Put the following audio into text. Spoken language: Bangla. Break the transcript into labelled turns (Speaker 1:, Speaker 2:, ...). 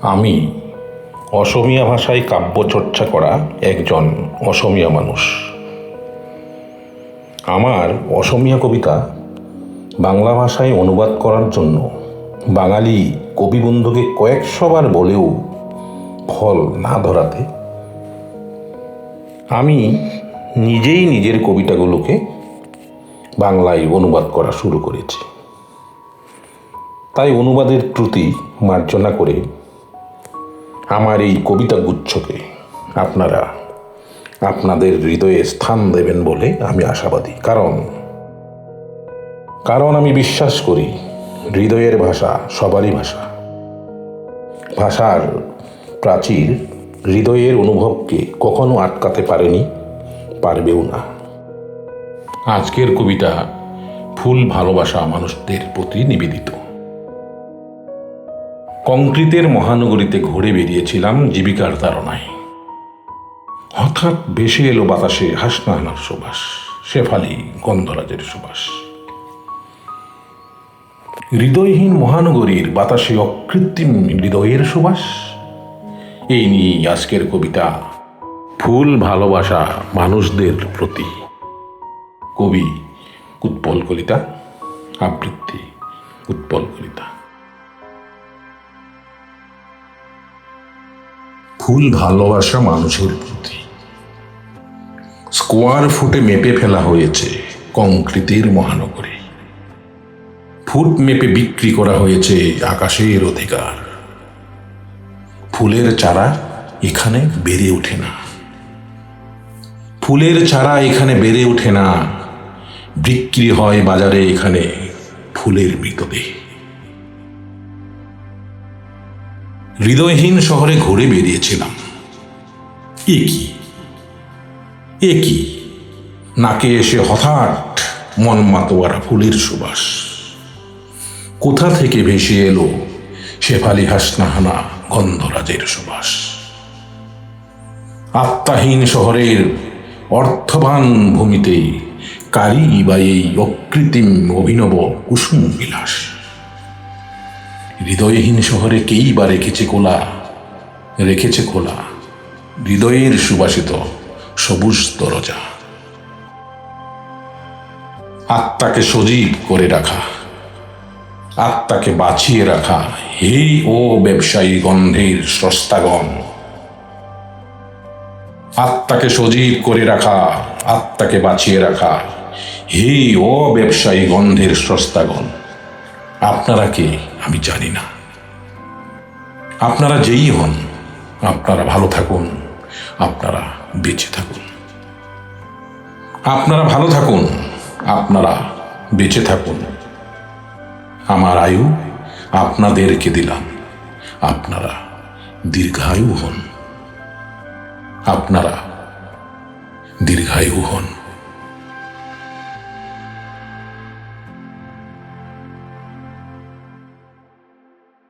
Speaker 1: আমি অসমীয়া ভাষায় কাব্য চর্চা করা একজন অসমীয়া মানুষ। আমার অসমীয়া কবিতা বাংলা ভাষায় অনুবাদ করার জন্য বাঙালি কবিবন্ধুকে কয়েকশোবার বলেও ফল না ধরাতে আমি নিজেই নিজের কবিতাগুলোকে বাংলায় অনুবাদ করা শুরু করেছি। তাই অনুবাদের ত্রুটি মার্জনা করে আমার এই কবিতা গুচ্ছকে আপনারা আপনাদের হৃদয়ে স্থান দেবেন বলে আমি আশাবাদী। কারণ আমি বিশ্বাস করি হৃদয়ের ভাষা সবারই ভাষা। ভাষার প্রাচীর হৃদয়ের অনুভবকে কখনো আটকাতে পারেনি, পারবেও না। আজকের কবিতা ফুল ভালোবাসা মানুষদের প্রতি নিবেদিত। কংক্রিটের মহানগরীতে ঘুরে বেরিয়েছিলাম জীবিকার তাড়নায়। হঠাৎ ভেসে এলো বাতাসে হাসনাহানার সুবাস, শেফালি গন্ধরাজের সুবাস। হৃদয়হীন মহানগরীর বাতাসে অকৃত্রিম হৃদয়ের সুবাস। এই নিয়েই আজকের কবিতা ফুল ভালোবাসা মানুষদের প্রতি। কবি উৎপল কলিতা, আবৃত্তি উৎপল কলিতা। ফুল ভালোবাসা মানুষের প্রতি। স্কোয়ার ফুটে মেপে ফেলা হয়েছে কংক্রিটের মহানগরী। ফুট মেপে বিক্রি করা হয়েছে আকাশের অধিকার। ফুলের চারা এখানে বেড়ে ওঠে না। ফুলের চারা এখানে বেড়ে ওঠে না। বিক্রি হয় বাজারে এখানে ফুলের মৃতদেহ। হৃদয়হীন শহরে ঘুরে বেরিয়েছিলাম। এ কি নাকে এসে হঠাৎ মন মাতোয়ারা ফুলের সুবাস। কোথা থেকে ভেসে এলো শেফালি হাসনাহানা গন্ধরাজের সুবাস। আত্মাহীন শহরের অর্থবান ভূমিতে কারি বা এই অকৃত্রিম অভিনব কুসুম বিলাস। হৃদয়হীন শহরে কেই বা রেখেছে খোলা হৃদয়ের সুবাসিত সবুজ দরজা। আত্মাকে সজীব করে রাখা, আত্মাকে বাঁচিয়ে রাখা, হে ও ব্যবসায়ী গন্ধের স্রষ্টাগণ। আত্মাকে সজীব করে রাখা, আত্মাকে বাঁচিয়ে রাখা, হে ও ব্যবসায়ী গন্ধের স্রষ্টাগণ। আপনারা কে আমি জানি না। আপনারা যেই হন, আপনারা ভালো থাকুন, আপনারা বেঁচে থাকুন। আপনারা ভালো থাকুন, আপনারা বেঁচে থাকুন। আমার আয়ু আপনাদেরকে দিলাম, আপনারা দীর্ঘায়ু হন, আপনারা দীর্ঘায়ু হন।